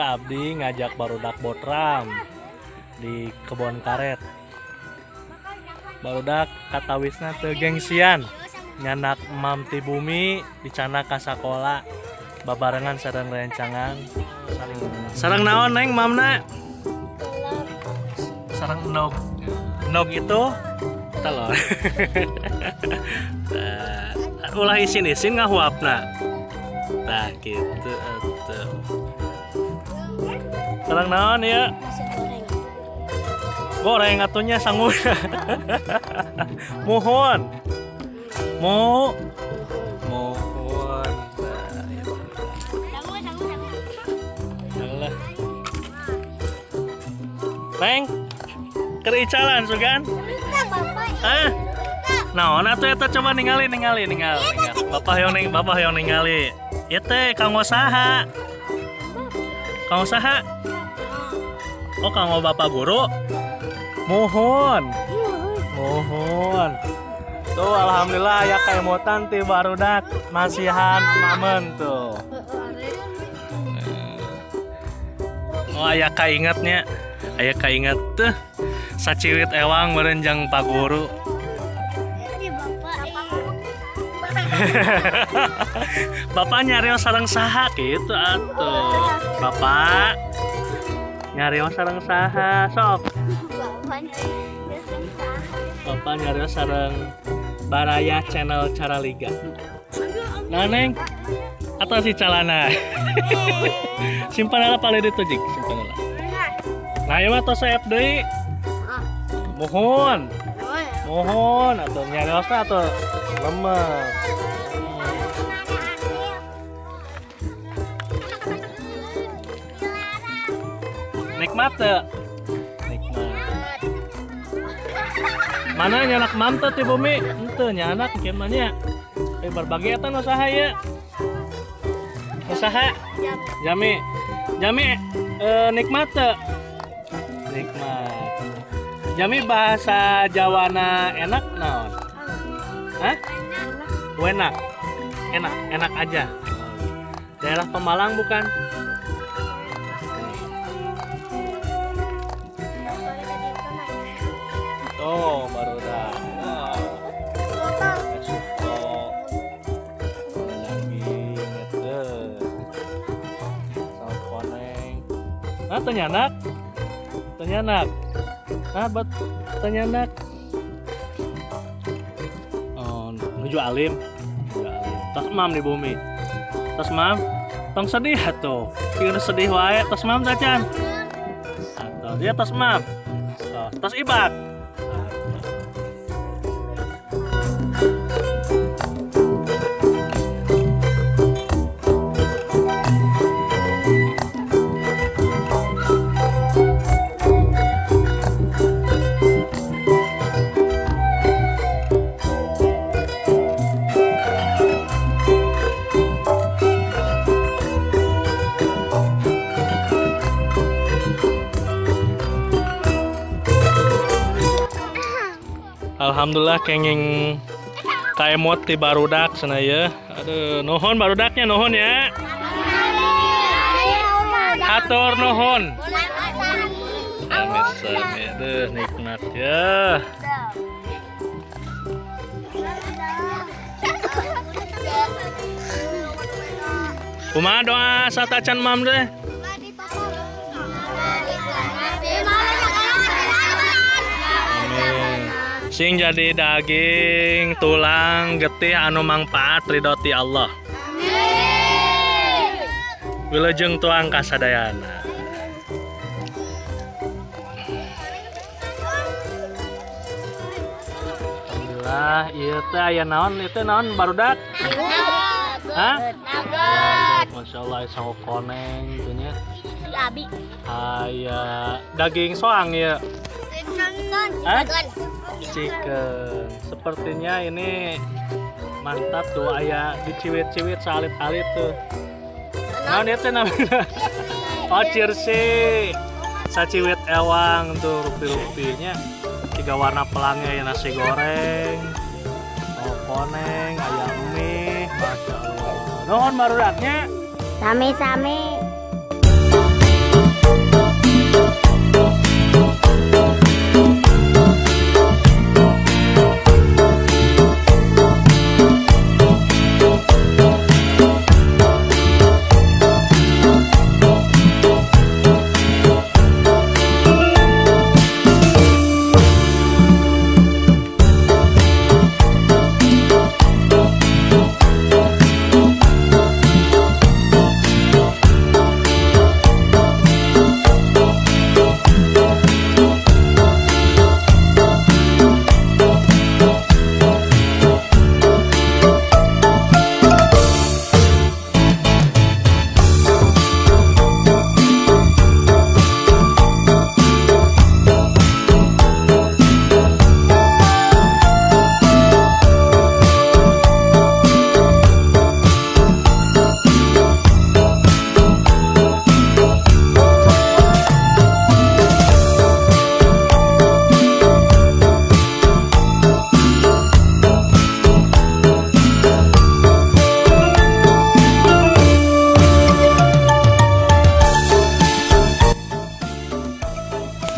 abdi ngajak barudak botram di kebon karet. Barudak katawisna teu gengsian nyanak mam ti bumi dicana ka sakola babarengan sareng rencangan sareng naon neng mamna sareng nog itu telur. Ulah isin ngahuapna nah gitu atuh. Sareng naon ya goreng atunya sanggup. Mohon mohon Neng kericalan sugan ah naon atuh eta coba ningali bapak yang ningali ieu teh kanggo saha oh kanggo bapak guru mohon tuh alhamdulillah ya kaemutan ti barudak masihan mamen tuh. Oh aya kaingetnya tuh saciwit ewang merenjang pak guru. Bapak nyarios sareng saha kitu atuh. Bapak nyarios sareng saha sok. Bapak nyarios sareng Baraya Channel Caraliga. Nah neng atau si calana. Simpan ala pale ditu jik, simpan ala. Nah ieu mah tos saep deui. Mohon atuh nyariosna atuh lemes. Nikmat teu? Nikmat. Mana nyanak mantep ti bumi? Henteu nyanak gimana? Berbagi eta nu saha ya? Usaha? Jami nikmat teu? Nikmat. Jami bahasa Jawana enak naon? Hah? Enak aja. Daerah Pemalang bukan? Oh, baru dah. Tenyanak. Bet tenyanak. Oh, menuju alim. Tas mam di bumi. Tas mam, tong sedih atuh. Kira sedih wae, tas mam tacan. Atau dia tas mam. Tas ibak. Alhamdulillah kenging kaemot ti barudak sana ya. Aduh, nuhun barudaknya nuhun ya. Hatur nuhun. Sami deh nikmat ya. Kumaha doa satacan mam deh. Sing jadi daging, tulang, getih anu mangpaat ridho ti Allah. Amin. Wilujeng tuang kasadayana. Alhamdulillah, ieu teh aya naon? Ieu teh naon barudak? Hah? Masya Allah, sango koneng gitu nya. Si Abi. Aya daging soang ya. Chicken. Sepertinya ini mantap tuh aya diciwit-ciwit salit-alit tuh. Nah ini teh namanya. Oh cirsi. Saciwit ewang tuh rupi-rupinya. 3 warna pelangnya ya nasi goreng. Oh koneng, ayam mie, masya Allah. Nuhun barudaknya. Sami-sami.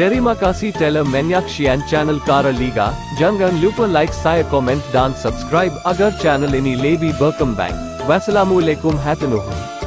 Terima kasih telah menyaksikan channel Charaliga. Jangan lupa like, share, komen dan subscribe agar channel ini lebih berkembang. Wassalamualaikum warahmatullahi wabarakatuh.